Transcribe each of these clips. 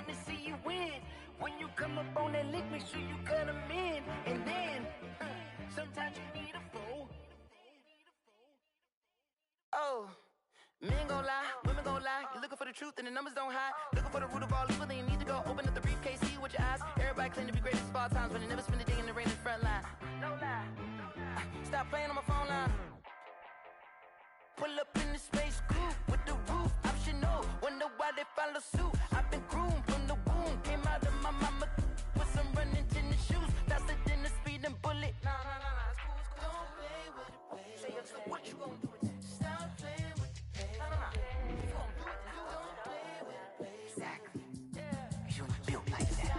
wanna see you win. When you come up on that lick, make sure you cut them in. And then, sometimes you need a fool. Oh, men gon' lie, women gon' lie. You're looking for the truth and the numbers don't hide. Looking for the root of all evil, then you need to go open up the briefcase, see with your eyes. Everybody claim to be greatest of all times, but they never spend a day in the rain in the front line. No lie. Stop playing on my phone line. Pull up in the space coupe with the roof optional. Wonder why they follow suit. I've been groomed from the womb. Came out of my mama with some running tennis shoes. Faster than the speeding bullet. Nah, it's cool, it's cool. Don't play with it, baby. Say so what you gon' do with it? Stop playing with it, baby. Nah. If you gon' do it, you don't play with it, baby. Exactly. Yeah. You built like that.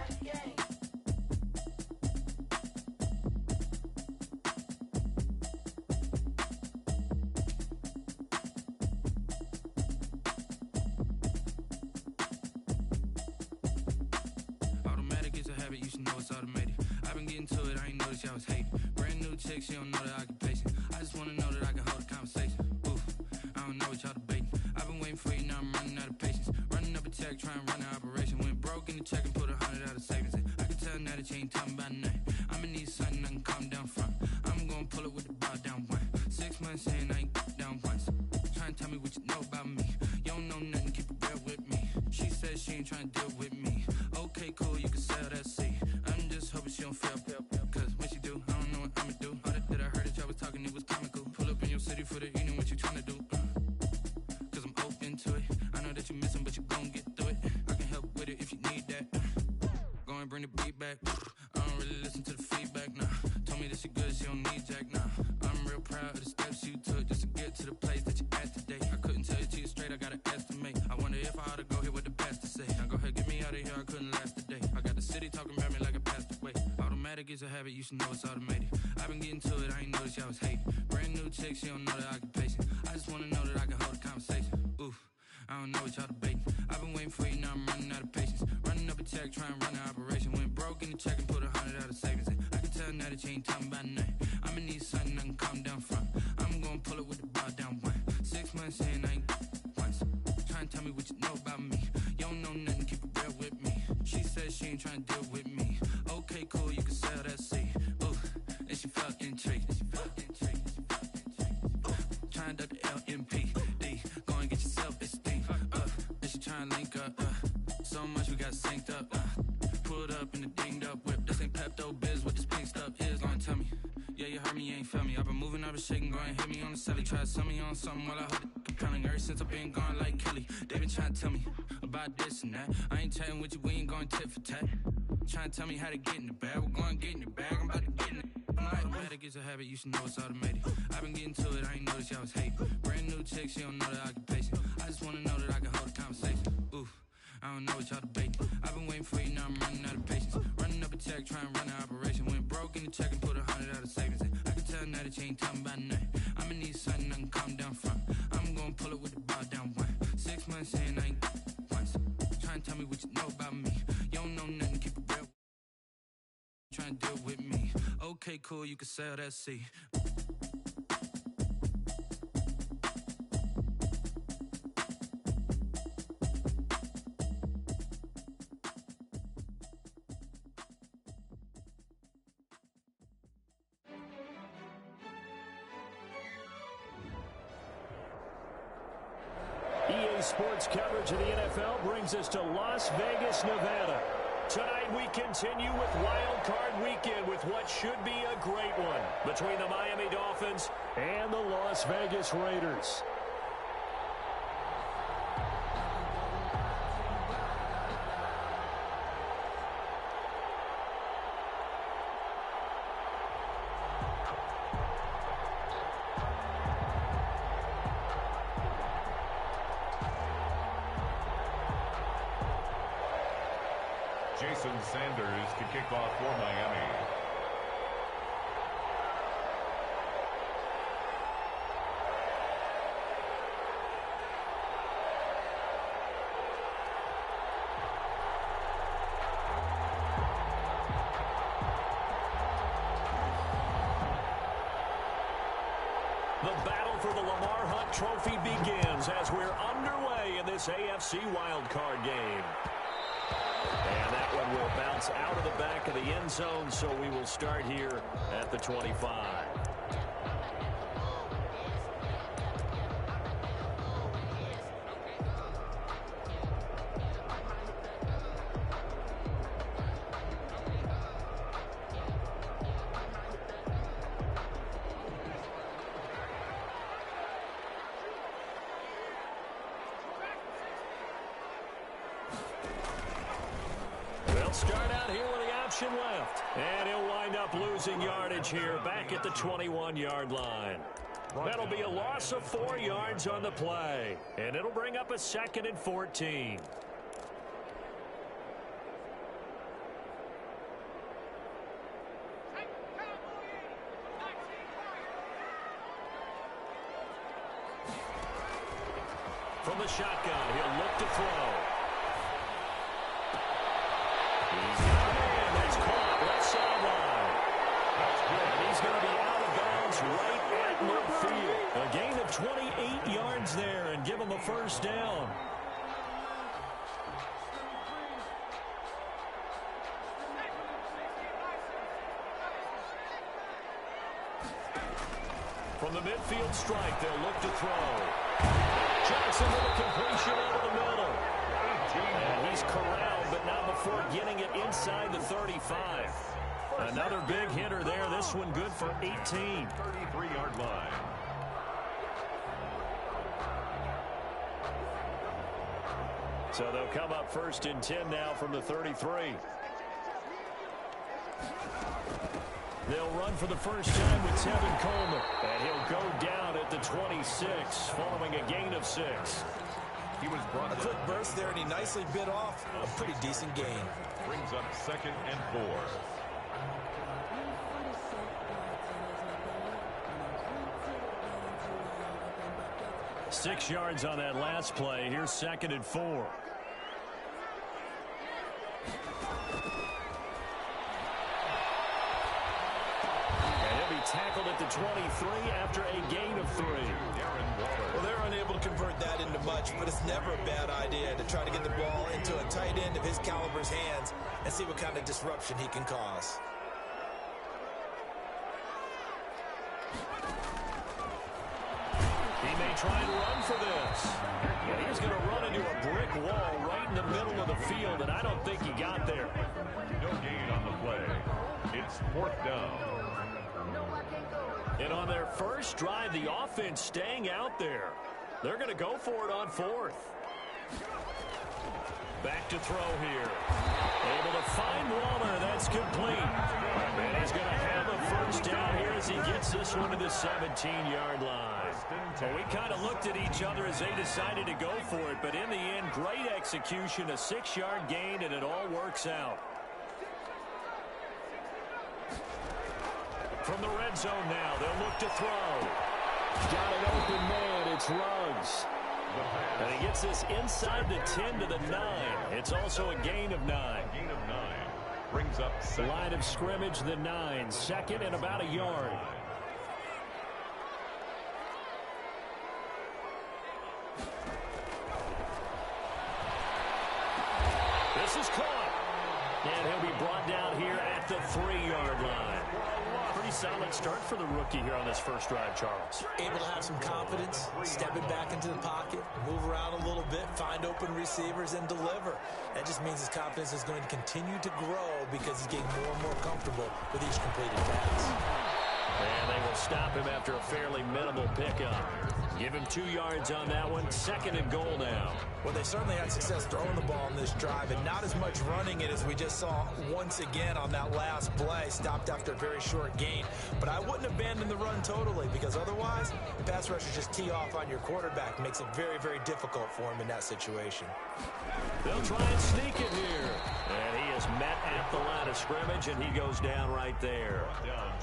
You should know it's automated. I've been getting to it, I ain't noticed y'all was hating. Brand new chick, she don't know the occupation. I just wanna know that I can hold a conversation. Oof, I don't know what y'all debating. I've been waiting for you, now I'm running out of patience. Running up a check, trying to run an operation. Went broke in the check and put 100 out of savings in. I can tell now that you ain't talking about nothing. I'ma need something I can calm down from. I'm gonna pull it with the bow down one. 6 months in, I ain't down once. Trying to tell me what you know about me. You don't know nothing, keep it real with me. She said she ain't trying to deal with me. Okay, cool, you can sell that seed. I'm just hoping she don't fail, cause when she do, I don't know what I'ma do. All that I heard that y'all was talking, it was comical. Pull up in your city for the evening, what you tryna do? Cause I'm open to it. I know that you missing, but you gon' get through it. I can help with it if you need that. Go and bring the beat back. I don't really listen to the feedback, nah. Told me that she good, she don't need jack, nah. I'm real proud of the steps you took just to get to the place that you at today. I couldn't tell you to you straight, I gotta estimate. I wonder if I ought to go here with the best to say. Now go ahead, get me out of here, I couldn't last today. I got the city talking about me like I passed away. Automatic is a habit, you should know it's automated. I've been getting to it, I ain't noticed y'all was hating. Brand new chick, she don't know the occupation. I just wanna know that I can hold a conversation. Oof, I don't know what y'all debating. I've been waiting for you, now I'm running out of patience. Running up a check, trying to run an operation. Went broke in the check and put 100 out of savings in. I can tell now that you ain't talking about nothing. I'ma need something I can calm down from. I'm gonna pull it with the bow down one. 6 months in, I ain't once. Trying to tell me what you know about me. You don't know nothing, keep it real with me. She said she ain't trying to deal with me. Okay, cool, you can sell that seed. Ooh, and she felt intrigued. Trying to duck the LMPD. Go and get your self-esteem up. And she trying to link up. So much we got synced up. Pulled up in the dinged up whip. This ain't Pepto-Biz, what this pink stuff is. Long tell me. Yeah, you heard me, you ain't felt me. I've been moving, I've been shaking, go and hit me on the celly. Try to sell me on something while I hold it compelling. Ever since I've been gone like Kelly, they been trying to tell me about this and that. I ain't chatting with you, we ain't going tit for tat. Trying to tell me how to get in the bag. We're going to get in the bag, I'm about to get in it. Automatic is a habit, you should know it's automated. I've been getting to it, I ain't noticed y'all was hating. Brand new chick, she don't know the occupation. I just wanna know that I can hold a conversation. Oof, I don't know what y'all debating. I've been waiting for you, now I'm running out of patience. Running up a check, trying to run an operation. Went broke in the check and put 100 out of savings in. I can tell now that you ain't talking about nothing. I'ma need something I can calm down from. I'm gonna pull it with the bow down one. 6 months in, I ain't once. Trying to tell me what you know about me. You don't know nothing, keep it real. Trying to deal with me. Okay, cool, you can sell that seed. EA Sports coverage of the NFL brings us to Las Vegas, Nevada. Tonight we continue with Wild Card Weekend with what should be a great one between the Miami Dolphins and the Las Vegas Raiders. Jason Sanders to kick off for Miami. The battle for the Lamar Hunt Trophy begins as we're underway in this AFC wildcard game. It's out of the back of the end zone, so we will start here at the 25. Start out here with the option left. And he'll wind up losing yardage here back at the 21-yard line. That'll be a loss of 4 yards on the play. And it'll bring up a 2nd and 14. From the shotgun, he'll look to throw. That's caught left sideline. And he's going to be out of bounds right at midfield. A gain of 28 yards there and give him a first down. From the midfield strike, they'll look to throw. Johnson with a completion over the middle. And he's corralled, but not before getting it inside the 35. Another big hitter there. This one good for 18. 33-yard line. So they'll come up 1st and 10 now from the 33. They'll run for the first time with Tevin Coleman. And he'll go down at the 26 following a gain of 6. He was brought a quick burst there, and he nicely bit off a pretty decent gain. Brings up 2nd and 4. Six yards on that last play. Here's 2nd and 4. Tackled at the 23 after a gain of 3. Well, they're unable to convert that into much, but it's never a bad idea to try to get the ball into a tight end of his caliber's hands and see what kind of disruption he can cause. He may try and run for this. But he's going to run into a brick wall right in the middle of the field, and I don't think he got there. No gain on the play. It's 4th down. And on their first drive, the offense staying out there. They're going to go for it on 4th. Back to throw here. Able to find Waller. That's complete. And he's going to have a first down here as he gets this one to the 17-yard line. So we kind of looked at each other as they decided to go for it. But in the end, great execution, a 6-yard gain, and it all works out. From the red zone now, they'll look to throw. Got an open man. It's Ruggs. And he gets this inside the 10 to the 9. It's also a gain of 9. Gain of 9. Brings up 7. Line of scrimmage, the 9. 2nd and about a yard. This is caught. And he'll be brought down here at the 3-yard line. Pretty solid start for the rookie here on this first drive, Charles. Able to have some confidence, stepping back into the pocket, move around a little bit, find open receivers, and deliver. That just means his confidence is going to continue to grow because he's getting more and more comfortable with each completed pass. And they will stop him after a fairly minimal pickup. Give him 2 yards on that one. 2nd and goal now. Well, they certainly had success throwing the ball in this drive and not as much running it as we just saw once again on that last play. Stopped after a very short gain. But I wouldn't abandon the run totally because otherwise the pass rushers just tee off on your quarterback. Makes it very, very difficult for him in that situation. They'll try and sneak it here. And he is met at the line of scrimmage, and he goes down right there.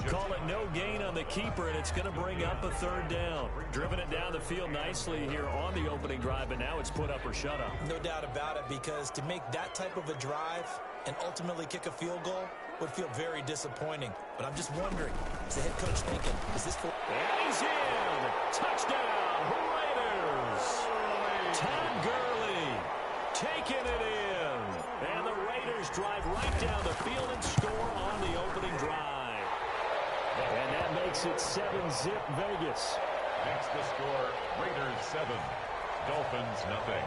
Call it no gain on the keeper, and it's going to bring up a 3rd down. Driven it down the field nicely here on the opening drive, and now it's put up or shut up. No doubt about it, because to make that type of a drive and ultimately kick a field goal would feel very disappointing. But I'm just wondering, is the head coach thinking, is this for... And he's in! Touchdown, Raiders! Todd Gurley taking it in. And the Raiders Raiders drive right down the field and score on the opening drive. And that makes it 7-zip Vegas. Makes the score Raiders 7, Dolphins nothing.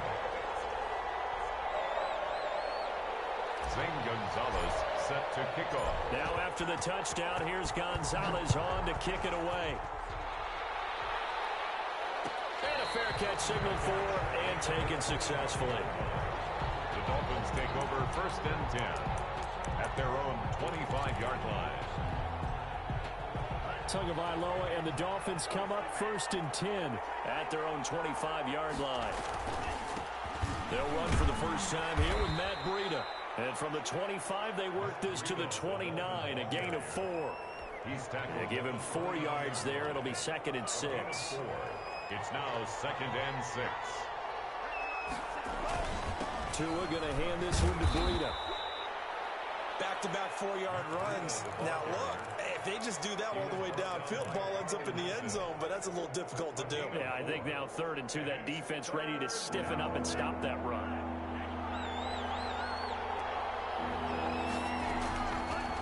Zane Gonzalez set to kick off. Now after the touchdown, here's Gonzalez on to kick it away. And a fair catch signaled for and taken successfully. The Dolphins take over 1st and 10 at their own 25-yard line. Tagovailoa and the Dolphins come up 1st and 10 at their own 25-yard line. They'll run for the first time here with Matt Breida. And from the 25, they work this to the 29, a gain of 4. He's tackled. They give him 4 yards there. It'll be 2nd and 6. It's now 2nd and 6. Tua going to hand this one to Breida. Back-to-back 4-yard runs. Now, look, if they just do that all the way downfield, ball ends up in the end zone, but that's a little difficult to do. Yeah, I think now 3rd and 2, that defense ready to stiffen up and stop that run.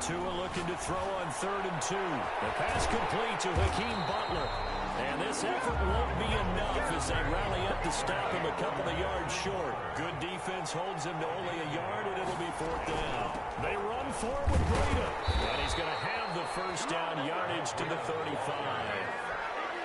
Tua looking to throw on 3rd and 2. The pass complete to Hakeem Butler. And this effort won't be enough as they rally up to stop him a couple of yards short. Good defense holds him to only a yard, and it'll be 4th down. They run for it with Breida. And he's going to have the first down yardage to the 35.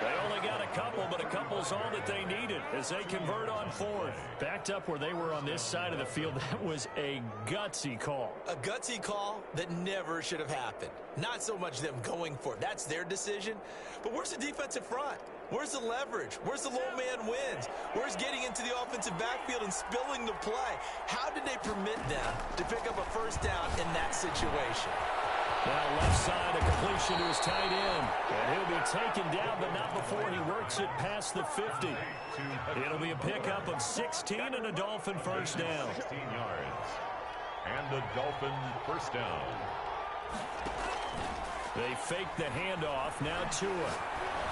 They only got a couple, but a couple's all that they needed as they convert on 4th. Backed up where they were on this side of the field, that was a gutsy call. A gutsy call that never should have happened. Not so much them going for it. That's their decision. But where's the defensive front? Where's the leverage? Where's the low man wins? Where's getting into the offensive backfield and spilling the play? How did they permit them to pick up a first down in that situation? Now left side, a completion to his tight end. And he'll be taken down, but not before he works it past the 50. It'll be a pickup of 16 and a Dolphin first down. 16 yards. And the Dolphin first down. They fake the handoff. Now Tua.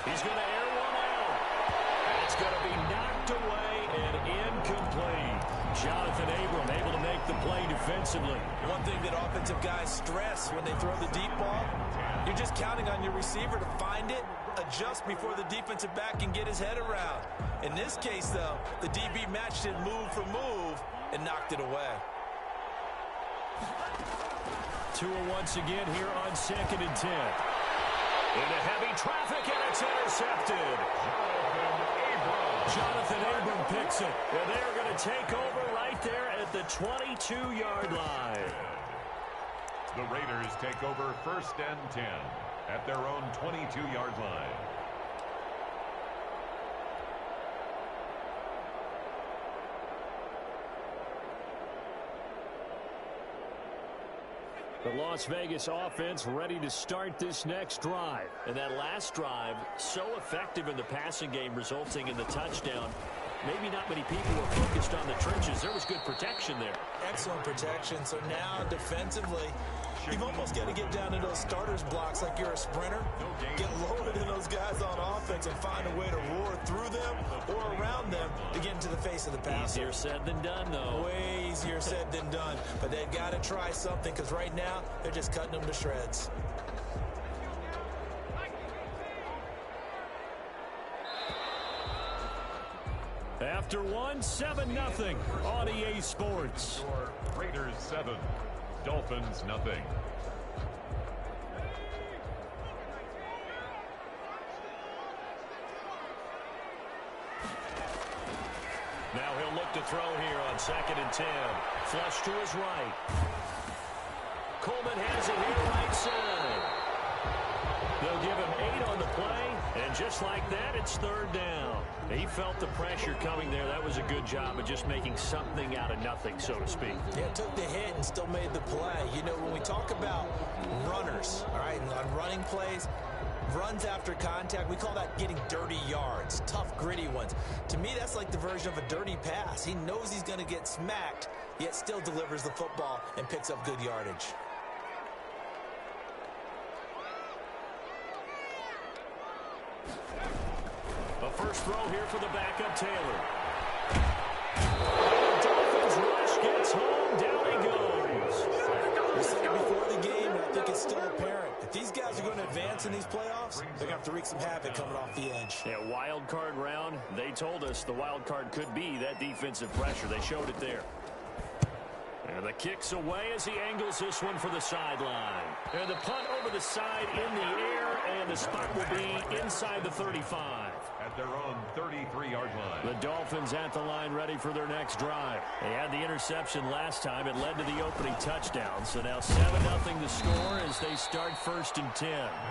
He's going to air one out. And it's going to be knocked away and incomplete. Jonathan Abram able to make the play defensively. One thing that offensive guys stress when they throw the deep ball, you're just counting on your receiver to find it, adjust before the defensive back can get his head around. In this case, though, the DB matched it move for move and knocked it away. Tua once again here on 2nd and 10. Into heavy traffic, and it's intercepted. Jonathan Abram picks it. And they're going to take over right there at the 22-yard line. The Raiders take over 1st and 10 at their own 22-yard line. The Las Vegas offense ready to start this next drive. And that last drive, so effective in the passing game, resulting in the touchdown. Maybe not many people were focused on the trenches. There was good protection there. Excellent protection. So now defensively, you've almost got to get down to those starters blocks like you're a sprinter. Get lower than those guys on offense and find a way to roar through them or around them to get into the face of the passer. Easier said than done, though. Way easier said than done. But they've got to try something because right now they're just cutting them to shreds. After one, 7-0 on EA Sports. Raiders 7, Dolphins nothing. Now he'll look to throw here on 2nd and 10. Flush to his right. Coleman has it here right side. They'll give him 8 on the play, and just like that, it's 3rd down. He felt the pressure coming there. That was a good job of just making something out of nothing, so to speak. Yeah, took the hit and still made the play. You know, when we talk about runners, all right, and on running plays, runs after contact, we call that getting dirty yards, tough, gritty ones. To me, that's like the version of a dirty pass. He knows he's going to get smacked, yet still delivers the football and picks up good yardage. A first throw here for the backup, Taylor. The Dolphins rush gets home. Down he goes. They're going to have to wreak some havoc coming off the edge. Yeah, wild card round. They told us the wild card could be that defensive pressure. They showed it there. And the kick's away as he angles this one for the sideline. And the punt over the side in the air, and the spot will be inside the 35. At their own 33-yard line. The Dolphins at the line ready for their next drive. They had the interception last time. It led to the opening touchdown. So now 7-0 the score as they start 1st and 10.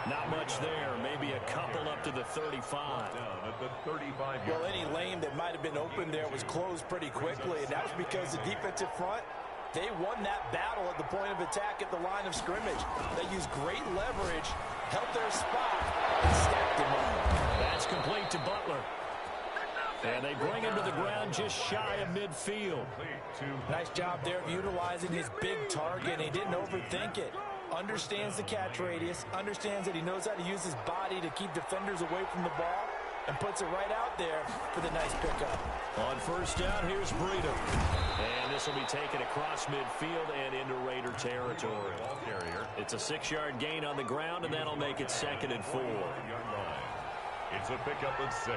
Not much there. Maybe a couple up to the 35. Down at the 35-yard line. Well, any lane that might have been open there was closed pretty quickly, and that was because the defensive front, they won that battle at the point of attack at the line of scrimmage. They used great leverage, held their spot, and stacked him up. That's complete to Butler. And they bring him to the ground just shy of midfield. Nice job there of utilizing his big target. He didn't overthink it. Understands the catch radius, understands that he knows how to use his body to keep defenders away from the ball, and puts it right out there for the nice pickup. On 1st down, here's Breida. And this will be taken across midfield and into Raider territory. It's a 6-yard gain on the ground, and that'll make it 2nd and 4. It's a pickup of 6.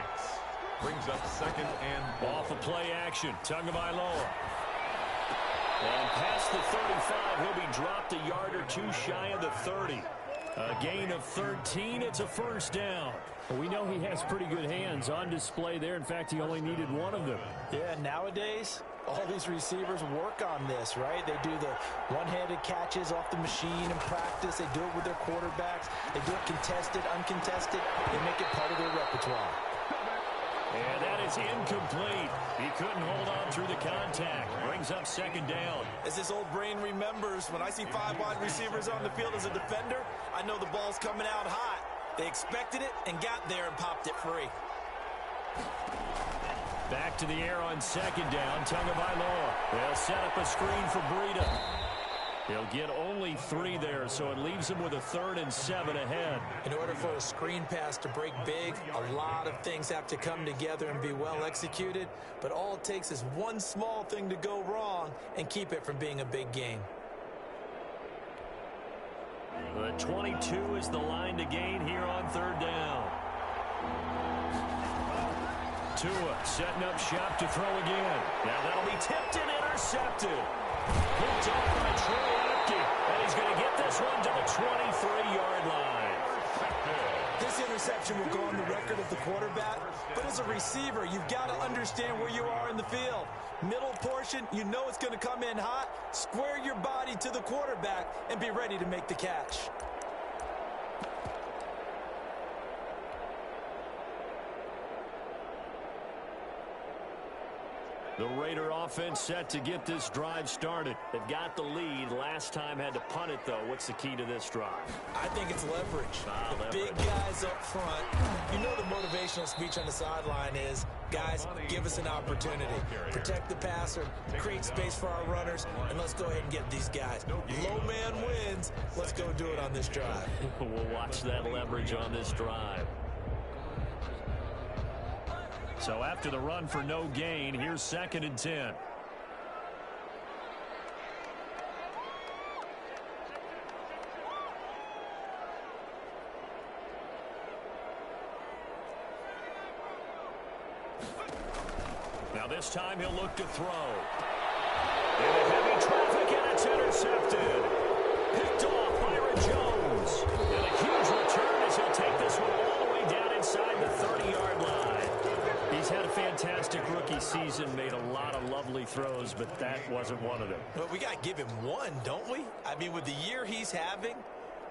Brings up 2nd and 4. Off of play action, Tagovailoa. And past the 35, he'll be dropped a yard or two shy of the 30. A gain of 13, it's a 1st down. Well, we know he has pretty good hands on display there. In fact, he only needed one of them. Yeah, nowadays, all these receivers work on this, right? They do the one-handed catches off the machine in practice. They do it with their quarterbacks. They do it contested, uncontested. They make it part of their repertoire. And that is incomplete. He couldn't hold on through the contact. Brings up 2nd down. As this old brain remembers, when I see 5 wide receivers on the field as a defender, I know the ball's coming out hot. They expected it and got there and popped it free. Back to the air on 2nd down. Tagovailoa. They'll set up a screen for Breida. He'll get only 3 there, so it leaves him with a 3rd and 7 ahead. In order for a screen pass to break big, a lot of things have to come together and be well executed, but all it takes is one small thing to go wrong and keep it from being a big gain. The 22 is the line to gain here on 3rd down. Tua setting up shop to throw again. Now that'll be tipped and intercepted. Picked off by Troy Apke. And he's going to get this one to the 23-yard line. This interception will go on the record of the quarterback, but as a receiver, you've got to understand where you are in the field. Middle portion, you know it's going to come in hot. Square your body to the quarterback and be ready to make the catch. The Raider offense set to get this drive started. They've got the lead. Last time had to punt it, though. What's the key to this drive? I think it's leverage. Big guys up front. You know the motivational speech on the sideline is, guys, give us an opportunity. Protect the passer, create space for our runners, and let's go ahead and get these guys. Low man wins. Let's go do it on this drive. We'll watch that leverage on this drive. So after the run for no gain, here's 2nd and 10. Now this time he'll look to throw. Into heavy traffic, and it's intercepted. Picked off Byron Jones. And a huge return as he'll take this one all the way down inside the 30-yard line. He's had a fantastic rookie season, made a lot of lovely throws, but that wasn't one of them. Well, we got to give him one, don't we? I mean, with the year he's having,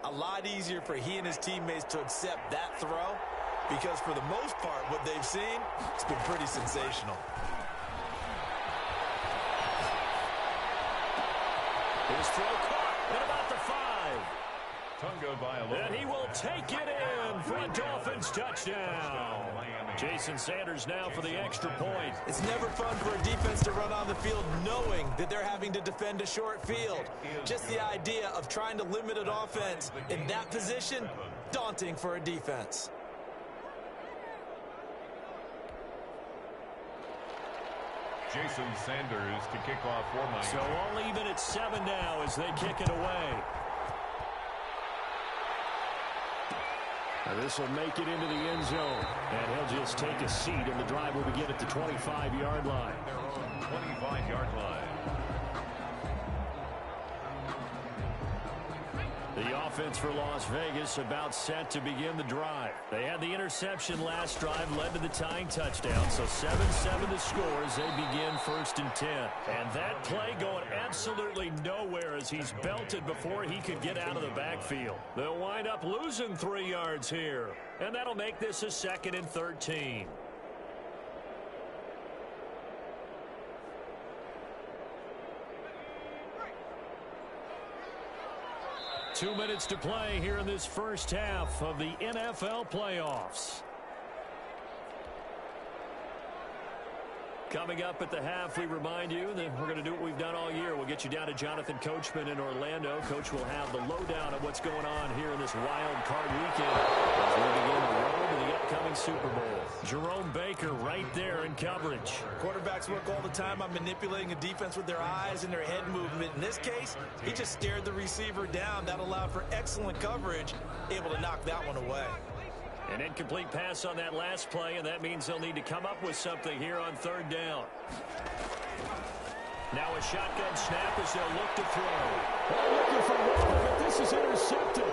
a lot easier for he and his teammates to accept that throw, because for the most part, what they've seen, it's been pretty sensational. His throw caught at about the 5. Tagovailoa. And he will take it in for a Dolphins touchdown. Jason Sanders now for the extra point. It's never fun for a defense to run on the field knowing that they're having to defend a short field. Just the idea of trying to limit an offense in that position, daunting for a defense. Jason Sanders to kick off for Miami. So all even at 7 now as they kick it away. This will make it into the end zone. And he'll just take a seat, and the drive will begin at the 25-yard line. Their own 25-yard line. The offense for Las Vegas about set to begin the drive. They had the interception last drive, led to the tying touchdown. So 7-7 the score as they begin 1st and 10. And that play going absolutely nowhere as he's belted before he could get out of the backfield. They'll wind up losing 3 yards here. And that'll make this a 2nd and 13. 2 minutes to play here in this first half of the NFL playoffs. Coming up at the half, we remind you that we're going to do what we've done all year. We'll get you down to Jonathan Coachman in Orlando. Coach will have the lowdown of what's going on here in this wild card weekend as we begin the road to the upcoming Super Bowl. Jerome Baker right there in coverage. Quarterbacks work all the time on manipulating a defense with their eyes and their head movement. In this case, he just stared the receiver down. That allowed for excellent coverage, able to knock that one away. An incomplete pass on that last play, and that means they'll need to come up with something here on 3rd down. Now a shotgun snap as they'll look to throw. They're looking for Walker, but this is intercepted.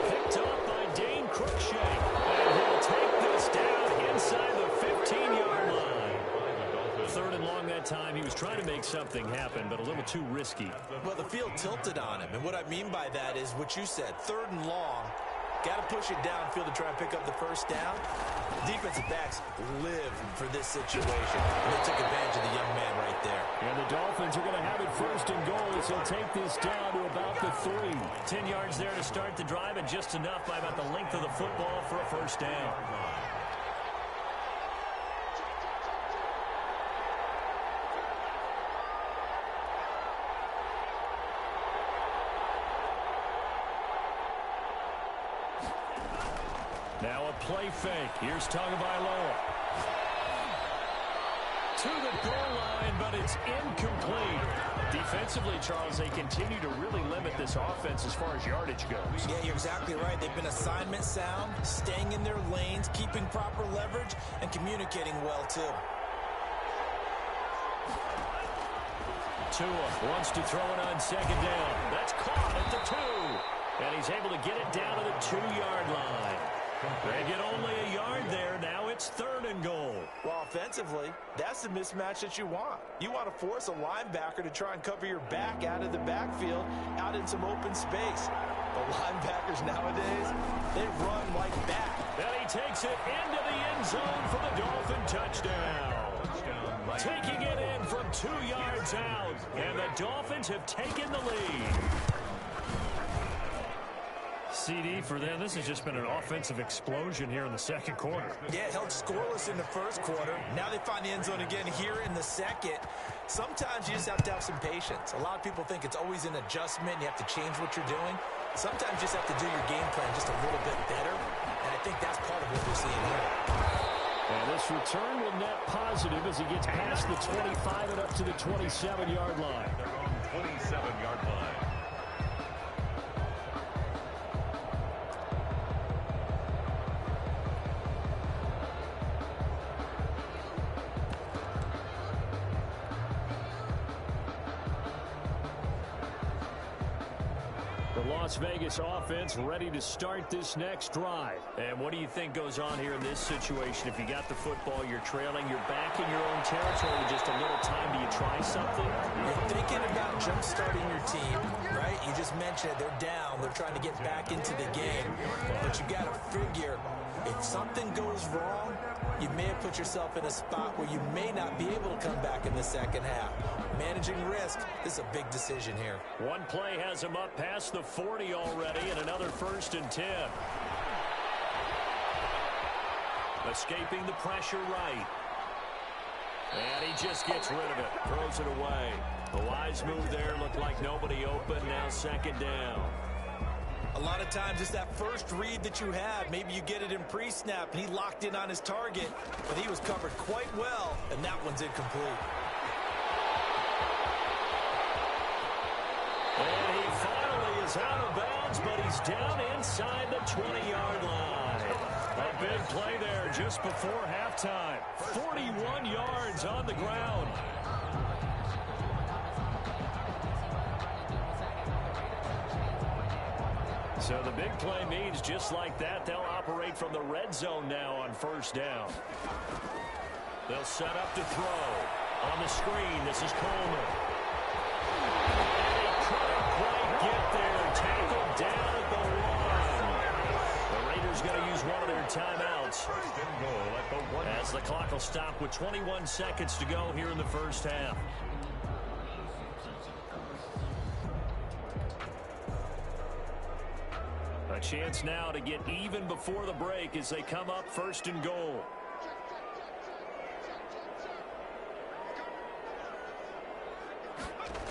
Picked up by Dane Cruikshank. And he'll take this down inside the 15-yard line. 3rd and long that time. He was trying to make something happen, but a little too risky. Well, the field tilted on him, and what I mean by that is what you said, 3rd and long. Got to push it downfield to try and pick up the 1st down. Defensive backs live for this situation. And they took advantage of the young man right there. And the Dolphins are going to have it 1st and goal as they'll take this down to about the 3. 10 yards there to start the drive, and just enough by about the length of the football for a 1st down. Now a play fake. Here's Tagovailoa. To the goal line, but it's incomplete. Defensively, Charles, they continue to really limit this offense as far as yardage goes. Yeah, you're exactly right. They've been assignment sound, staying in their lanes, keeping proper leverage, and communicating well, too. Tua wants to throw it on 2nd down. That's caught at the 2. And he's able to get it down to the 2-yard line. They get only a yard there. Now it's 3rd and goal. Well, offensively, that's the mismatch that you want. You want to force a linebacker to try and cover your back out of the backfield, out in some open space. But linebackers nowadays, they run like that. And he takes it into the end zone for the Dolphin touchdown. Taking it in from 2 yards out. And the Dolphins have taken the lead. CD for them. This has just been an offensive explosion here in the 2nd quarter. Yeah, held scoreless in the 1st quarter. Now they find the end zone again here in the 2nd. Sometimes you just have to have some patience. A lot of people think it's always an adjustment. You have to change what you're doing. Sometimes you just have to do your game plan just a little bit better. And I think that's part of what we're seeing here. And this return will net positive as he gets past the 25 and up to the 27-yard line. Their own 27-yard line. Las Vegas offense ready to start this next drive. And what do you think goes on here in this situation? If you got the football, you're trailing, you're back in your own territory with just a little time. Do you try something? You're thinking about jump-starting your team, right? You just mentioned they're down. They're trying to get back into the game. But you got to figure, if something goes wrong, you may have put yourself in a spot where you may not be able to come back in the 2nd half. Managing risk, this is a big decision here. One play has him up past the 40 already, and another 1st and 10. Escaping the pressure right. And he just gets rid of it, throws it away. A wise move there, looked like nobody open, now 2nd down. A lot of times it's that first read that you have. Maybe you get it in pre-snap, and he locked in on his target, but he was covered quite well, and that one's incomplete. And he finally is out of bounds, but he's down inside the 20-yard line. A big play there just before halftime. 41 yards on the ground. So the big play means just like that, they'll operate from the red zone now on first down. They'll set up to throw. On the screen, this is Coleman. And he couldn't quite get there. Tackled down at the 1. The Raiders going to use one of their timeouts. As the clock will stop with 21 seconds to go here in the first half. A chance now to get even before the break as they come up first and goal.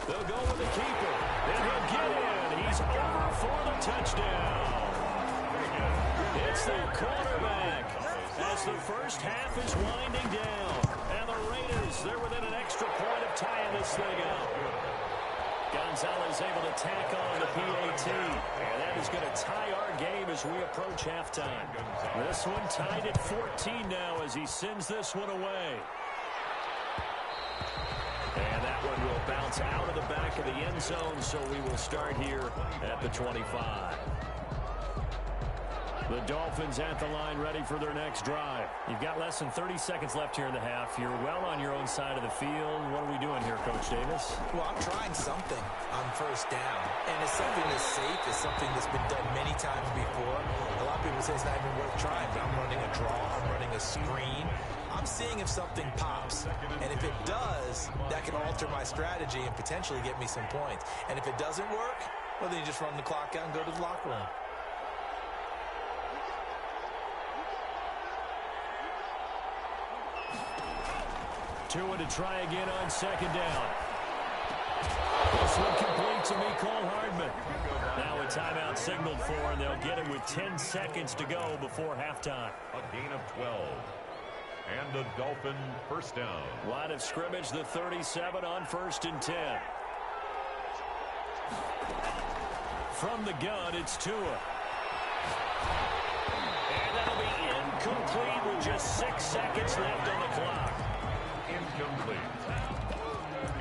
They'll go with the keeper. And he'll get in. He's over for the touchdown. It's their quarterback as the first half is winding down. And the Raiders, they're within an extra point of tying this thing up. Gonzalez able to tack on the PAT. And that is going to tie our game as we approach halftime. This one tied at 14 now as he sends this one away. And that one will bounce out of the back of the end zone, so we will start here at the 25. The Dolphins at the line ready for their next drive. You've got less than 30 seconds left here in the half. You're well on your own side of the field. What are we doing here, Coach Davis? Well, I'm trying something on first down. And it's something that's safe. It's something that's been done many times before. A lot of people say it's not even worth trying, but I'm running a draw. I'm running a screen. I'm seeing if something pops. And if it does, that can alter my strategy and potentially get me some points. And if it doesn't work, well, then you just run the clock out and go to the locker room. Tua to try again on second down. This one complete to Mecole Hardman. Now a timeout signaled for, and they'll get it with 10 seconds to go before halftime. A gain of 12. And a Dolphin first down. Line of scrimmage, the 37 on 1st and 10. From the gun, it's Tua. And that'll be incomplete with just 6 seconds left on the clock. Incomplete.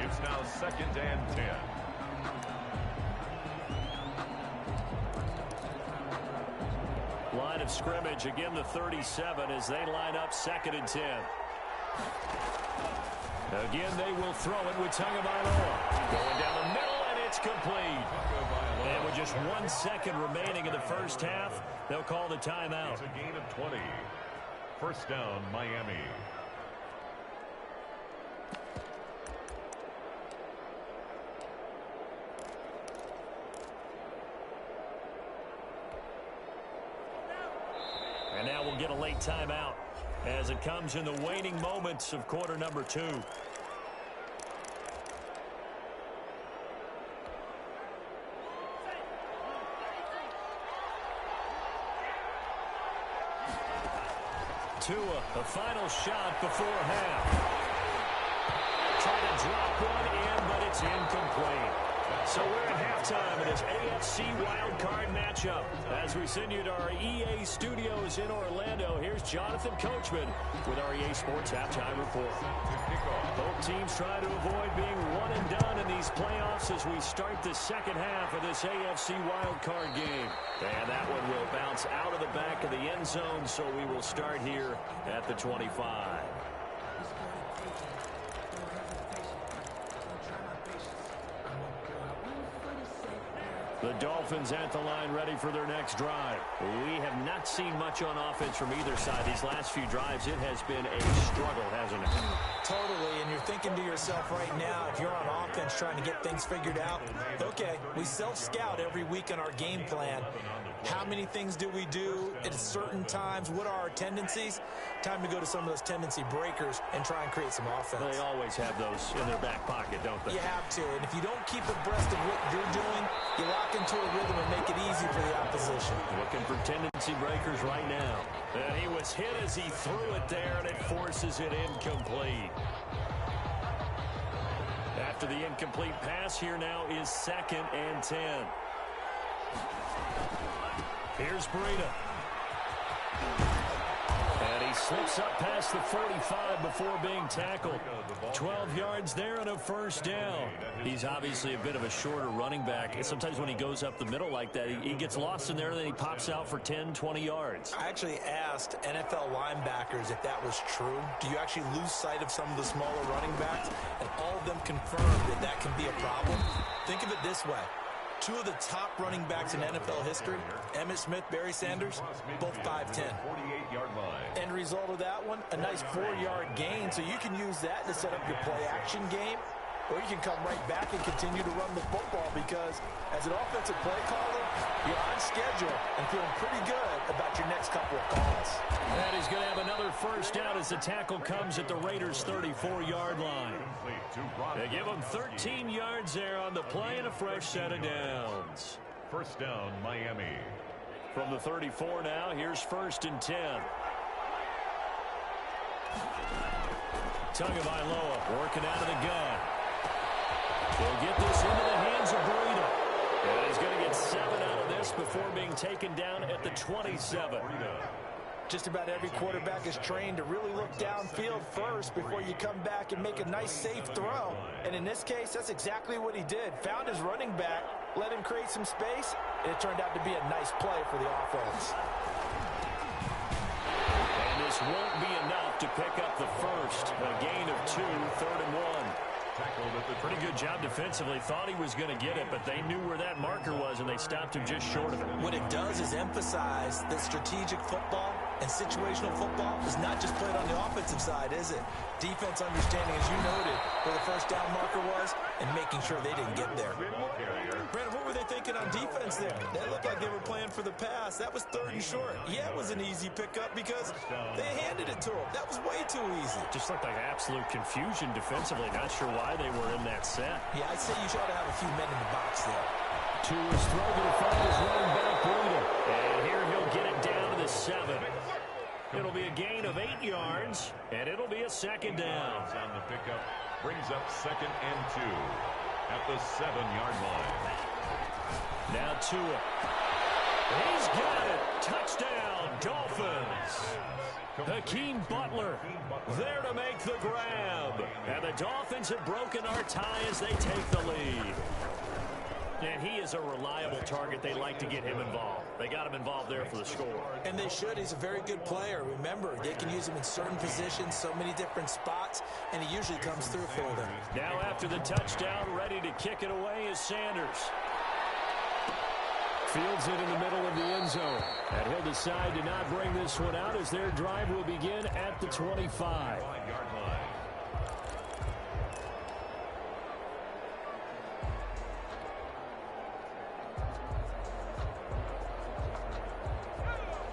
It's now 2nd and 10. Line of scrimmage, again the 37 as they line up 2nd and 10. Again, they will throw it with Tagovailoa. Going down the middle, and it's complete. And with just 1 second remaining in the first half, they'll call the timeout. It's a gain of 20. First down, Miami. And now we'll get a late timeout as it comes in the waning moments of quarter number 2. Tua, the final shot before half. Trying to drop one in, but it's incomplete. So we're at halftime in this AFC wildcard matchup. As we send you to our EA studios in Orlando, here's Jonathan Coachman with our EA Sports Halftime Report. Both teams try to avoid being one and done in these playoffs as we start the second half of this AFC wildcard game. And that one will bounce out of the back of the end zone, so we will start here at the 25. The Dolphins at the line ready for their next drive. We have not seen much on offense from either side. These last few drives, it has been a struggle, hasn't it? Totally, and you're thinking to yourself right now, if you're on offense trying to get things figured out, okay, we self-scout every week on our game plan. How many things do we do at certain times? What are our tendencies? Time to go to some of those tendency breakers and try and create some offense. They always have those in their back pocket, don't they? You have to, and if you don't keep abreast of what you're doing, you lock into a rhythm and make it easy for the opposition. Looking for tendency breakers right now. And he was hit as he threw it there, and it forces it incomplete. After the incomplete pass, here now is 2nd and 10. Here's Breida. And he slips up past the 45 before being tackled. 12 yards there and a first down. He's obviously a bit of a shorter running back. And sometimes when he goes up the middle like that, he gets lost in there and then he pops out for 10, 20 yards. I actually asked NFL linebackers if that was true. Do you actually lose sight of some of the smaller running backs? And all of them confirmed that that can be a problem. Think of it this way. Two of the top running backs in NFL history, Emmitt Smith, Barry Sanders, both 5'10". 48-yard line. End result of that one, a nice 4-yard gain. So you can use that to set up your play-action game, or you can come right back and continue to run the football because as an offensive play caller, you're on schedule and feeling pretty good about your next couple of calls. And he's going to have another first down as the tackle comes at the Raiders' 34-yard line. They give him 13 yards there on the play and a fresh set of downs. First down, Miami. From the 34 now, here's 1st and 10. Tagovailoa working out of the gun. He'll get this into the hands of Breida. And he's going to get 7 out of this before being taken down at the 27. Just about every quarterback is trained to really look downfield first before you come back and make a nice, safe throw. And in this case, that's exactly what he did. Found his running back, let him create some space, and it turned out to be a nice play for the offense. And this won't be enough to pick up the first. A gain of 2, 3rd and 1. Pretty good job defensively. Thought he was going to get it, but they knew where that marker was, and they stopped him just short of it. What it does is emphasize that strategic football and situational football is not just played on the offensive side, is it? Defense understanding, as you noted, where the first down marker was and making sure they didn't get there. Brandon, what were they thinking on defense there? They looked like they were playing for the pass. That was 3rd and short. Yeah, it was an easy pickup because they handed it to him. That was way too easy. Just looked like absolute confusion defensively. Not sure why they were in that set. Yeah, I'd say you ought to have a few men in the box there. To his throw to find his running back, Breida. And here he'll get it down to the 7. It'll be a gain of 8 yards, and it'll be a 2nd down. On the pickup brings up 2nd and 2 at the 7-yard line. Now Tua. He's got it. Touchdown, Dolphins. Hakeem Butler there to make the grab. And the Dolphins have broken our tie as they take the lead. And he is a reliable target. They like to get him involved. They got him involved there for the score. And they should. He's a very good player. Remember, they can use him in certain positions, so many different spots, and he usually comes through for them. Now after the touchdown, ready to kick it away is Sanders. Fields it in the middle of the end zone. And he'll decide to not bring this one out as their drive will begin at the 25.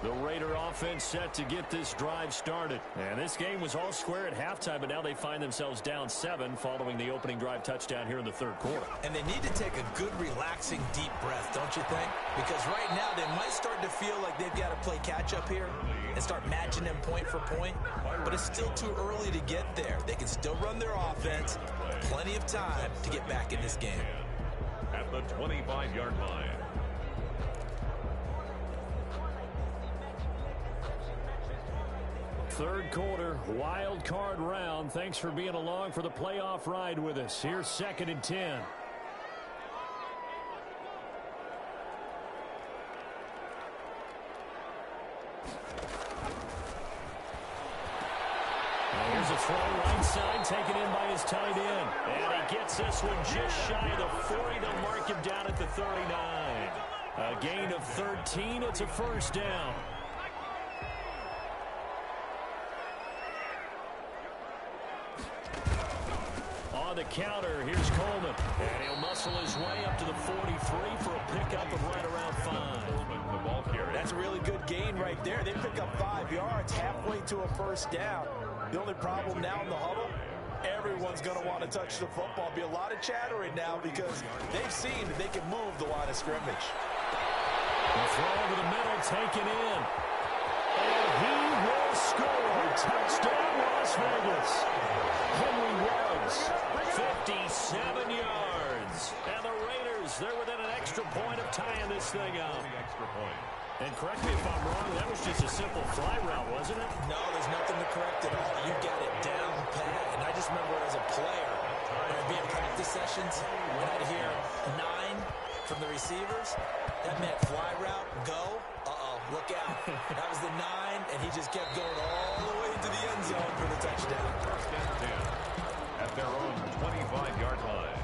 The Raider offense set to get this drive started. And this game was all square at halftime, but now they find themselves down 7 following the opening drive touchdown here in the 3rd quarter. And they need to take a good, relaxing, deep breath, don't you think? Because right now they might start to feel like they've got to play catch-up here and start matching them point for point. But it's still too early to get there. They can still run their offense. Plenty of time to get back in this game. At the 25-yard line. Third quarter, wild card round. Thanks for being along for the playoff ride with us. Here's 2nd and 10. Here's a throw right side, taken in by his tight end. And he gets this one just shy of the 40. They'll mark him down at the 39. A gain of 13. It's a first down. On the counter, here's Coleman. And he'll muscle his way up to the 43 for a pickup of right around 5. That's a really good gain right there. They pick up 5 yards halfway to a first down. The only problem now in the huddle, everyone's going to want to touch the football. Be a lot of chattering now because they've seen that they can move the line of scrimmage. The throw over the middle, taken in. And he will score. Touchdown, Las Vegas. Henry Ruggs, 57 yards. And the Raiders, they're within an extra point of tying this thing up. Extra point. And correct me if I'm wrong, that was just a simple fly route, wasn't it? No, there's nothing to correct at all. You got it down pat. And I just remember as a player, when I'd be in practice sessions, when I'd hear 9 from the receivers, that meant fly route, go, look out. That was the 9, and he just kept going all the way into the end zone for the touchdown. First and 10 at their own 25-yard line.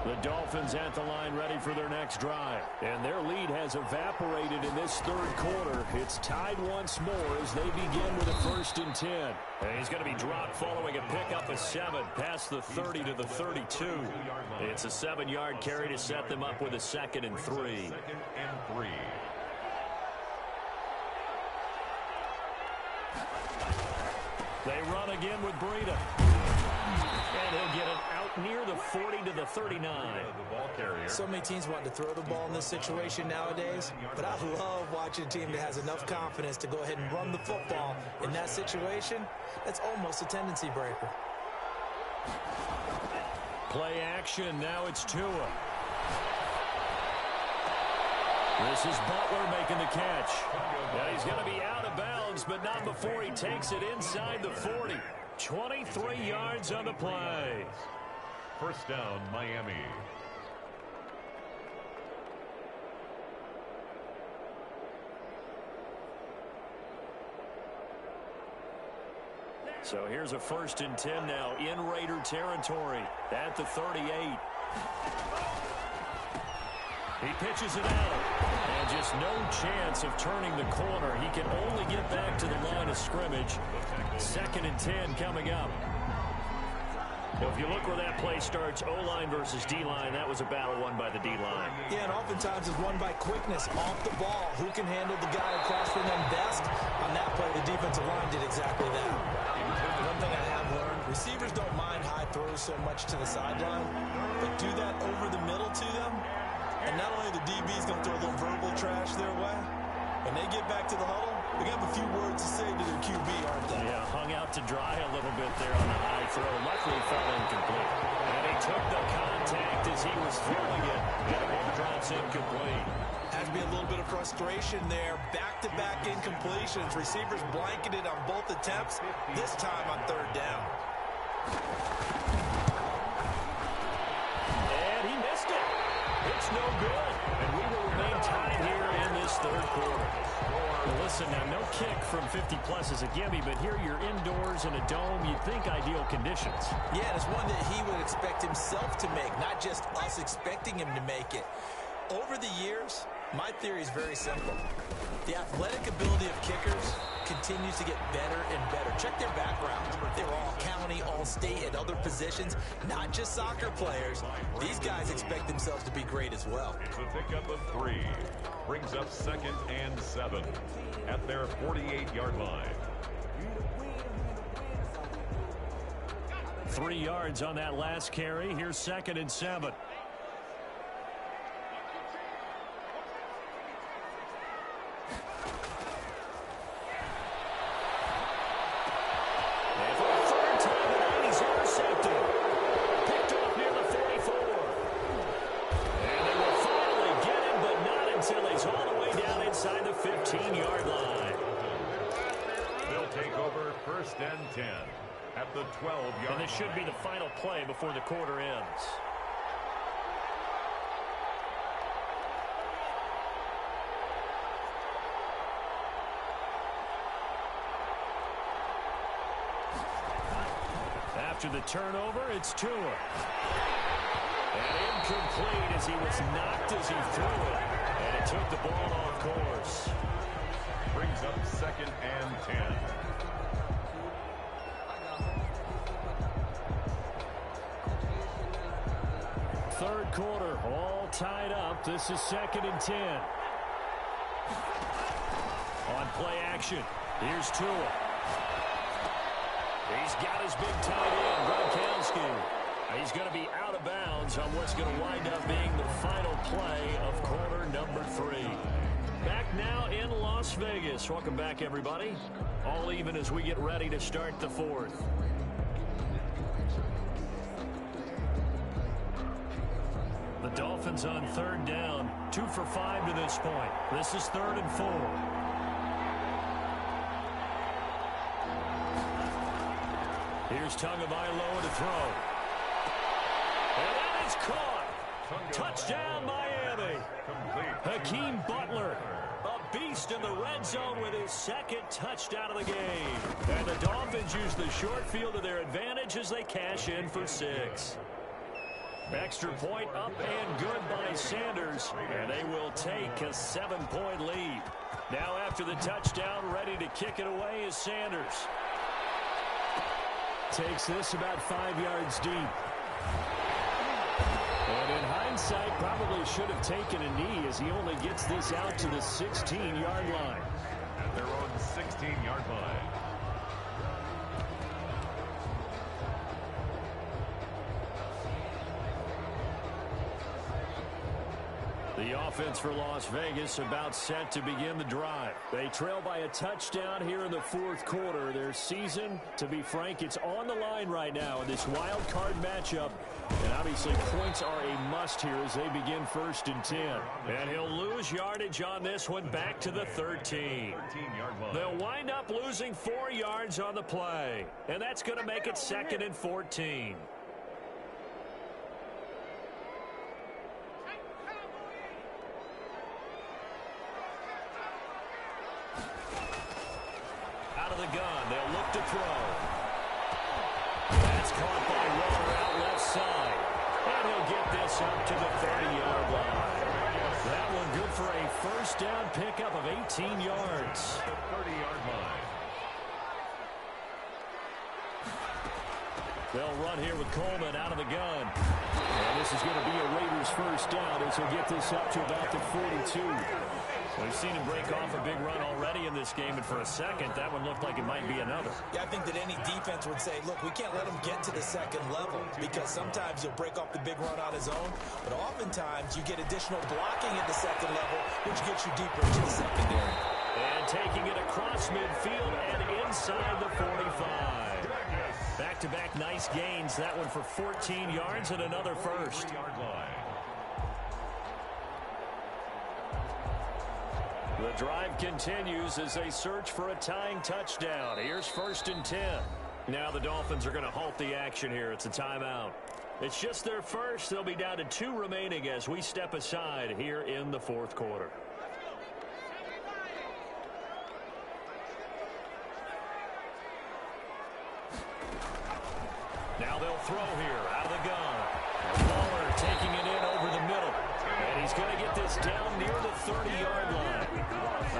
The Dolphins at the line ready for their next drive. And their lead has evaporated in this third quarter. It's tied once more as they begin with a 1st and 10. And he's going to be dropped following a pickup of 7 past the 30 to the 32. It's a 7-yard carry to set them up with a 2nd and 3. 2nd and 3. They run again with Breida. And he'll get it out near the 40 to the 39. The ball carrier. So many teams want to throw the ball in this situation nowadays, but I love watching a team that has enough confidence to go ahead and run the football in that situation. That's almost a tendency breaker. Play action. Now it's Tua. This is Butler making the catch. Now he's going to be out of bounds, but not before he takes it inside the 40. 23 yards on the play. First down, Miami. So here's a 1st and 10 now in Raider territory at the 38. He pitches it out. And just no chance of turning the corner. He can only get back to the line of scrimmage. 2nd and 10 coming up. Well, if you look where that play starts, O-line versus D-line, that was a battle won by the D-line. Yeah, and oftentimes it's won by quickness off the ball. Who can handle the guy across from them best? On that play, the defensive line did exactly that. One thing I have learned, receivers don't mind high throws so much to the sideline, but do that over the middle to them, and not only the DB's going to throw a little verbal trash their way, when they get back to the huddle, they have a few words to say to their QB, aren't they? Yeah, hung out to dry a little bit there on the high throw. Luckily, fell incomplete. And he took the contact as he was throwing it, and it drops incomplete. Has to be a little bit of frustration there. Back-to-back incompletions. Receivers blanketed on both attempts, this time on 3rd down. And he missed it. It's no good. And we will remain tied here in this 3rd quarter. Well, listen, now, no kick from 50-plus is a gimme, but here you're indoors in a dome. You'd think ideal conditions. Yeah, and it's one that he would expect himself to make, not just us expecting him to make it. Over the years, my theory is very simple. The athletic ability of kickers continues to get better and better. Check their backgrounds. They were all county, all state, at other positions, not just soccer players. These guys expect themselves to be great as well. It's a pickup of 3. Brings up 2nd and 7 at their 48-yard line. 3 yards on that last carry. Here's 2nd and 7. Inside the 15-yard line. They'll take over 1st and 10 at the 12-yard line. And this should be the final play before the quarter ends. After the turnover, it's Tua. And incomplete as he was knocked as he threw it. And it took the ball off course. Brings up 2nd and 10. Third quarter, all tied up. This is 2nd and 10. On play action, here's Tua. He's got his big tight end, Gronkowski. He's going to be out of bounds on what's going to wind up being the final play of quarter number 3. Back now in Las Vegas. Welcome back, everybody. All even as we get ready to start the fourth. The Dolphins on third down. 2 for 5 to this point. This is 3rd and 4. Here's Tagovailoa to throw. And that is caught. Touchdown, Miami. Hakeem Butler, a beast in the red zone with his 2nd touchdown of the game. And the Dolphins use the short field to their advantage as they cash in for 6. Extra point up and good by Sanders, and they will take a 7-point lead. Now after the touchdown, ready to kick it away is Sanders. Takes this about 5 yards deep. And in hindsight, probably should have taken a knee as he only gets this out to the 16-yard line. At their own 16-yard line. The offense for Las Vegas about set to begin the drive. They trail by a touchdown here in the 4th quarter. Their season, to be frank, it's on the line right now in this wild card matchup. And obviously points are a must here as they begin 1st and 10. And he'll lose yardage on this one back to the 13. They'll wind up losing 4 yards on the play. And that's going to make it 2nd and 14. Out of the gun, they'll look to throw. That's caught by Waller out left side. And he'll get this up to the 30-yard line. That one good for a 1st down pickup of 18 yards. The 30-yard line. They'll run here with Coleman out of the gun. And this is going to be a Raiders 1st down as he'll get this up to about the 42. We've seen him break off a big run already in this game, and for a second, that one looked like it might be another. Yeah, I think that any defense would say, look, we can't let him get to the 2nd level because sometimes he'll break off the big run on his own, but oftentimes you get additional blocking at the 2nd level, which gets you deeper into the secondary. And taking it across midfield and inside the 45. Back-to-back nice gains. That one for 14 yards and another 1st. The drive continues as they search for a tying touchdown. Here's 1st and 10. Now the Dolphins are going to halt the action here. It's a timeout. It's just their first. They'll be down to 2 remaining as we step aside here in the 4th quarter. Now they'll throw here out of the gun. Waller taking it in over the middle. And he's going to get this down near the 30-yard line.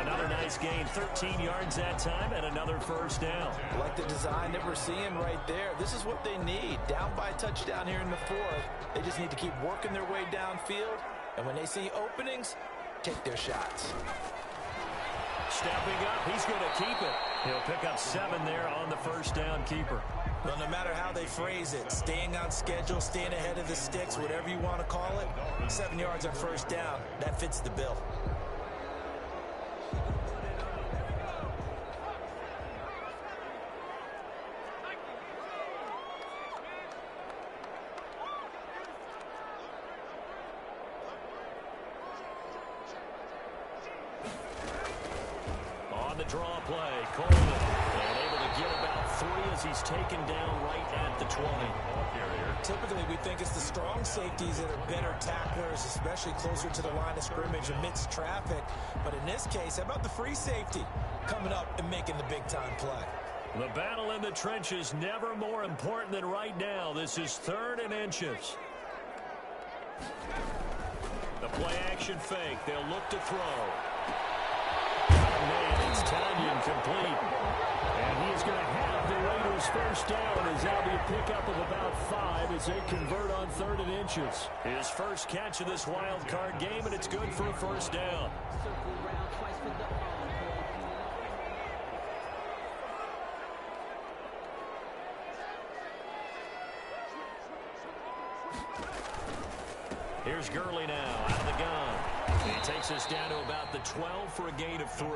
Another nice gain, 13 yards that time, and another 1st down. I like the design that we're seeing right there. This is what they need. Down by a touchdown here in the 4th. They just need to keep working their way downfield. And when they see openings, take their shots. Stepping up, he's going to keep it. He'll pick up 7 there on the 1st down keeper. Well, no matter how they phrase it, staying on schedule, staying ahead of the sticks, whatever you want to call it, 7 yards on 1st down, that fits the bill. On the draw play, Coleman, and able to get about 3 as he's taken down right at the 20. Typically, we think it's the strong safeties that are better tacklers, especially closer to the line of scrimmage amidst traffic. But in this case, how about the free safety coming up and making the big-time play? The battle in the trenches never more important than right now. This is 3rd and inches. The play-action fake. They'll look to throw. Oh, man, it's Tanyan complete. And he is going to have the Raiders 1st down as that'll be a pickup of about 5 as they convert on 3rd and inches. His first catch of this wild card game, and it's good for a 1st down. Here's Gurley now out of the gun. He takes us down to about the 12 for a gain of 3.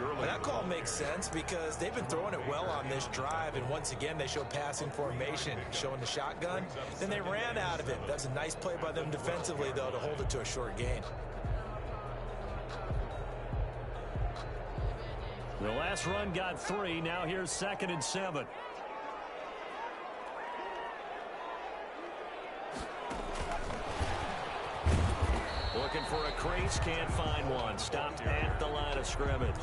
Well, that call makes sense because they've been throwing it well on this drive, and once again they show passing formation, showing the shotgun. Then they ran out of it. That's a nice play by them defensively, though, to hold it to a short gain. The last run got 3. Now here's 2nd and 7. Looking for a crease, can't find one. Stopped at the line of scrimmage.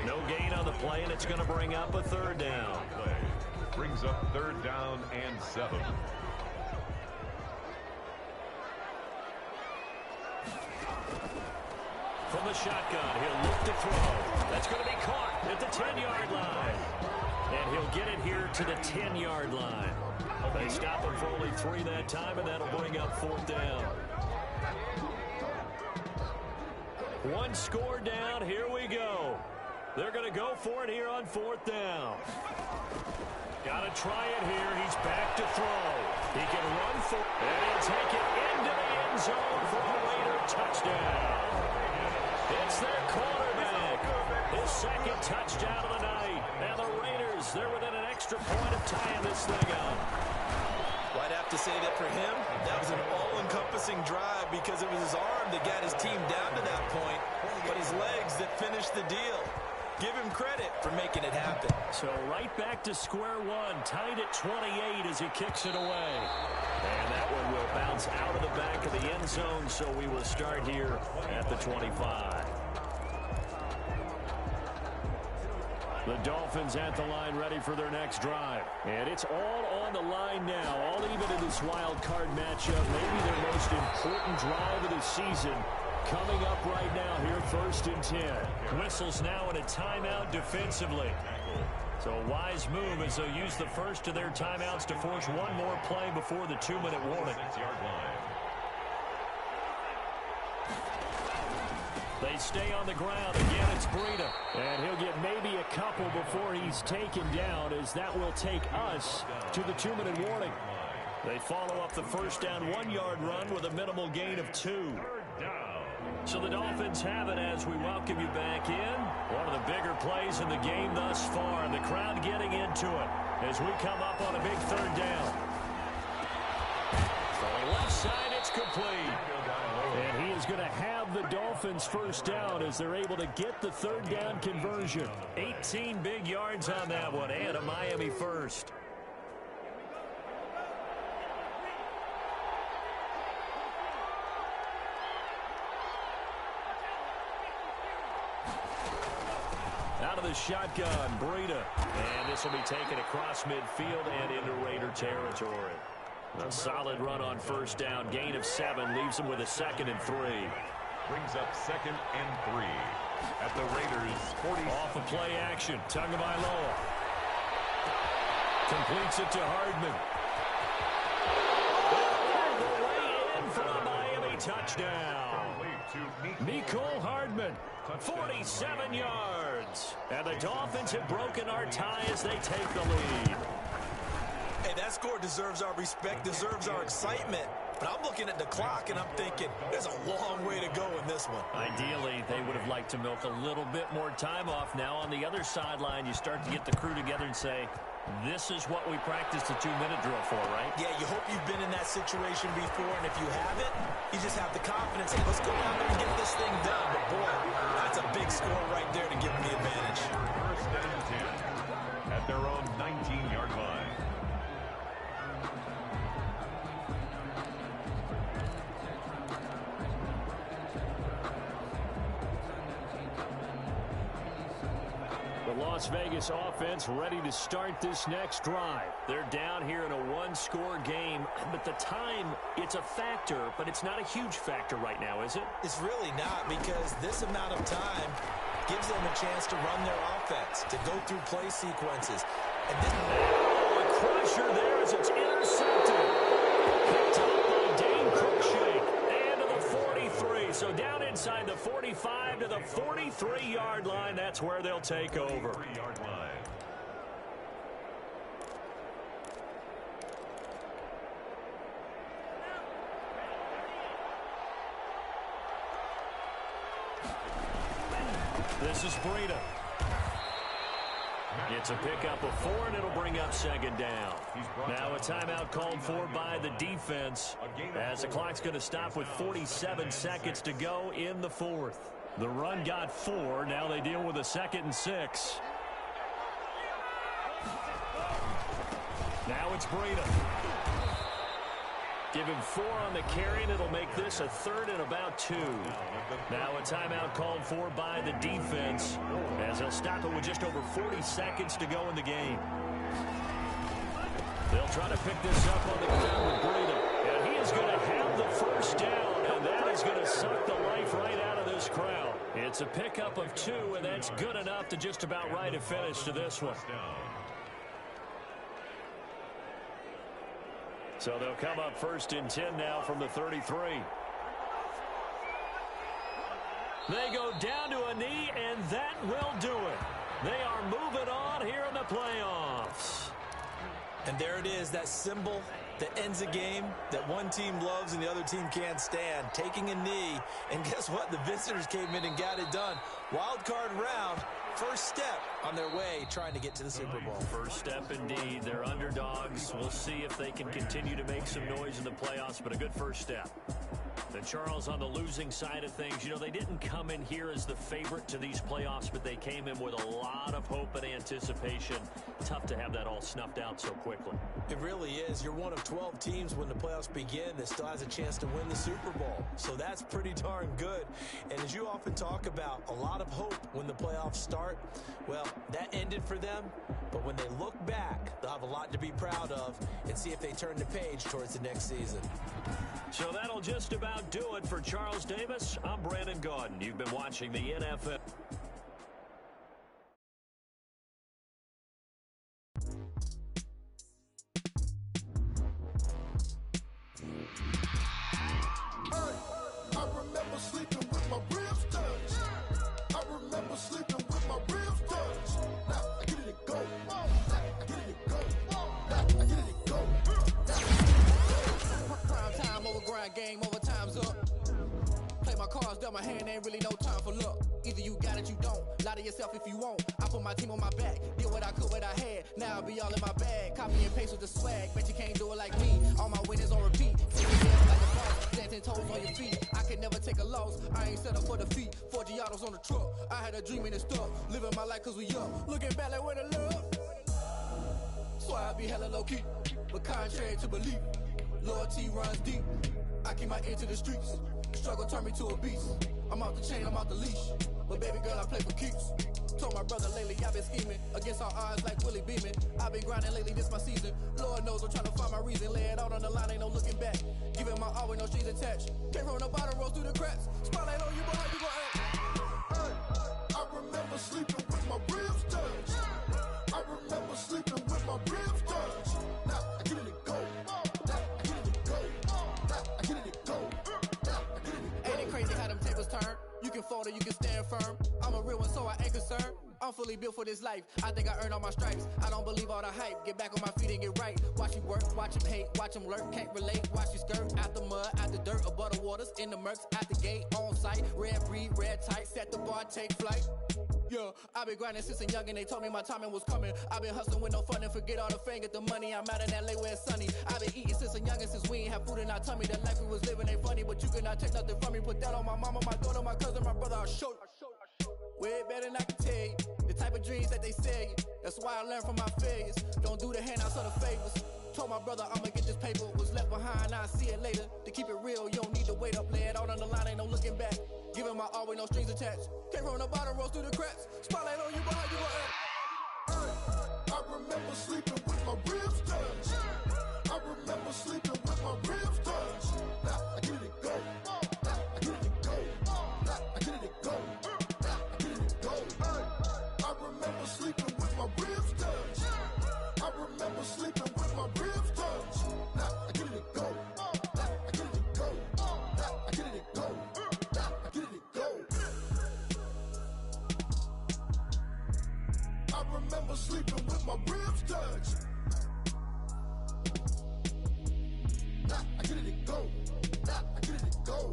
No gain on the play, and it's going to bring up a 3rd down. Brings up 3rd down and 7. From the shotgun, he'll look to throw. That's going to be caught at the 10-yard line. And he'll get it here to the 10-yard line. They stop him for only 3 that time, and that'll bring up 4th down. 1 score down. Here we go. They're going to go for it here on 4th down. Got to try it here. He's back to throw. He can run for it. And he'll take it into the end zone for a Raider touchdown. It's their quarterback. His 2nd touchdown of the night. And the Raiders, they're within an extra point of tying this thing up. Well, I'd have to say that for him, that was an all-encompassing drive because it was his arm that got his team down to that point, but his legs that finished the deal. Give him credit for making it happen. So right back to square one, tied at 28 as he kicks it away. And that one will bounce out of the back of the end zone, so we will start here at the 25. The Dolphins at the line ready for their next drive. And it's all on the line now, all even in this wild card matchup. Maybe their most important drive of the season coming up right now here, 1st and 10. Whistles now in a timeout defensively. So a wise move as they'll use the first of their timeouts to force one more play before the 2-minute warning. They stay on the ground. Again, it's Breida. And he'll get maybe a couple before he's taken down, as that will take us to the 2-minute warning. They follow up the first down 1-yard run with a minimal gain of 2. So the Dolphins have it as we welcome you back in. One of the bigger plays in the game thus far, and the crowd getting into it as we come up on a big 3rd down. From the left side, it's complete. And he is going to have the Dolphins first down as they're able to get the 3rd down conversion. 18 big yards on that one, and a Miami first. Out of the shotgun, Breida. And this will be taken across midfield and into Raider territory. A solid run on first down. Gain of 7 leaves them with a 2nd and 3. Brings up 2nd and 3 at the Raiders 40. Off of play action. Tagovailoa completes it to Hardman. All the way in for a Miami touchdown. Mecole Hardman, 47 yards. And the Dolphins have broken our tie as they take the lead. Hey, that score deserves our respect, deserves our excitement. But I'm looking at the clock, and I'm thinking, there's a long way to go in this one. Ideally, they would have liked to milk a little bit more time off. Now, on the other sideline, you start to get the crew together and say, this is what we practiced the 2-minute drill for, right? Yeah, you hope you've been in that situation before, and if you haven't, you just have the confidence, hey, let's go down there and get this thing done. But, boy, that's a big score right there to give them the advantage. 1st and 10 at their own 19-yard line. Las Vegas offense ready to start this next drive. They're down here in a 1-score game, but the time, it's a factor, but it's not a huge factor right now, is it? It's really not, because this amount of time gives them a chance to run their offense, to go through play sequences. And this a crusher there as it's intercepted. Picked up by Dane Cruikshank. And to the 43. So down inside the 45 to the 43-yard line. That's where they'll take over. 43-yard line. This is Breida. It's a pickup of 4, and it'll bring up second down. Now a timeout called for by the defense as the clock's going to stop with 47 seconds to go in the fourth. The run got 4. Now they deal with a 2nd and 6. Now it's Breida. Give him 4 on the carry, and it'll make this a 3rd and about 2. Now a timeout called for by the defense as they'll stop it with just over 40 seconds to go in the game. They'll try to pick this up on the ground with Breida. And he is going to have the first down, and that is going to suck the life right out of this crowd. It's a pickup of 2, and that's good enough to just about write a finish to this one. So they'll come up 1st and 10 now from the 33. They go down to a knee, and that will do it. They are moving on here in the playoffs. And there it is, that symbol that ends a game that one team loves and the other team can't stand. Taking a knee, and guess what? The visitors came in and got it done. Wild card round, first step on their way trying to get to the Super Bowl. First step indeed. They're underdogs. We'll see if they can continue to make some noise in the playoffs, but a good first step. And Charles, on the losing side of things, you know, they didn't come in here as the favorite to these playoffs, but they came in with a lot of hope and anticipation. Tough to have that all snuffed out so quickly. It really is. You're one of 12 teams when the playoffs begin that still has a chance to win the Super Bowl. So that's pretty darn good. And as you often talk about, a lot of hope when the playoffs start. Well, that ended for them. But when they look back, they'll have a lot to be proud of and see if they turn the page towards the next season. So that'll just about do it for Charles Davis. I'm Brandon Gaudin. You've been watching the NFL. I remember sleeping with my ribs touched. I remember sleeping with my ribs touched. Now I get it to go. Now I get it to go. Now I get it to go. Prime time over grind game, over time's up. Play my cards, dealt my hand, ain't really no time for luck. Either you got it, you don't. Lie to yourself if you won't. I put my team on my back, did what I could, what I had. Now I be all in my bag, copy and paste with the swag. Bet you can't do it like me. All my winners on repeat. Keep it down like a boss, dancing toes on your feet. I can never take a loss. I ain't set up for defeat. 4 Giottos on the truck. I had a dream and it stuck. Living my life cause we up. Looking back like where the love. So I be hella low key, but contrary to belief, loyalty runs deep. I keep my ear to the streets. Struggle turn me to a beast. I'm out the chain, I'm out the leash. But baby girl, I play for keeps. Told my brother lately I've been scheming against all odds like Willie Beeman. I've been grinding lately, this my season. Lord knows I'm trying to find my reason. Lay it out on the line, ain't no looking back. Giving my all with no strings attached. Can't roll no bottom, roll through the cracks. Spotlight on you, but how you gon' act? I remember sleeping with my ribs touched. I remember sleeping with my ribs touched. Now I get it to go. Now I get it to go. Now I get it to go. Now I get it to go. Ain't it crazy how them tables turn? You can fold or you can stand firm. I'm a real one, so I ain't concerned. I'm fully built for this life. I think I earned all my stripes. I don't believe all the hype. Get back on my feet and get right. Watch you work, watch him hate, watch him lurk. Can't relate, watch you skirt. Out the mud, out the dirt, above the waters, in the murks, out the gate, on site. Red breed, red tight, set the bar, take flight. Yeah, I been grinding since a young and they told me my timing was coming. I been hustling with no fun and forget all the fame, get the money. I'm out in LA where it's sunny. I been eating since a young and since we ain't have food in our tummy. The life we was living ain't funny, but you cannot take nothing from me. Put that on my mama, my daughter, my cousin, my brother, I'll show you. Way better than I can tell you. The type of dreams that they sell you. That's why I learned from my failures. Don't do the handouts or the favors. Told my brother I'ma get this paper. Was left behind, I'll see it later. To keep it real, you don't need to wait up. Lay it out on the line, ain't no looking back. Giving my all with no strings attached. Can't roll no bottom, roll through the cracks. Spotlight on you, but how you gon' act? I remember sleeping with my ribs touched. I remember sleeping with my ribs touched. Now I get it to go. Now I get it to go. Now I get it to go. Now I get it to go. I remember sleeping with my ribs touched. I remember sleeping with my ribs touched. Now I get it to go. Now I get it to go. Now I get it to go. Now I get it to go. I remember sleeping with my ribs touched. Now I get it to go. Now I get it to go.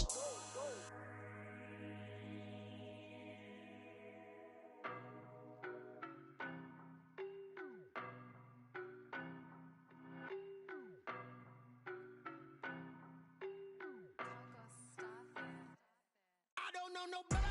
nobody.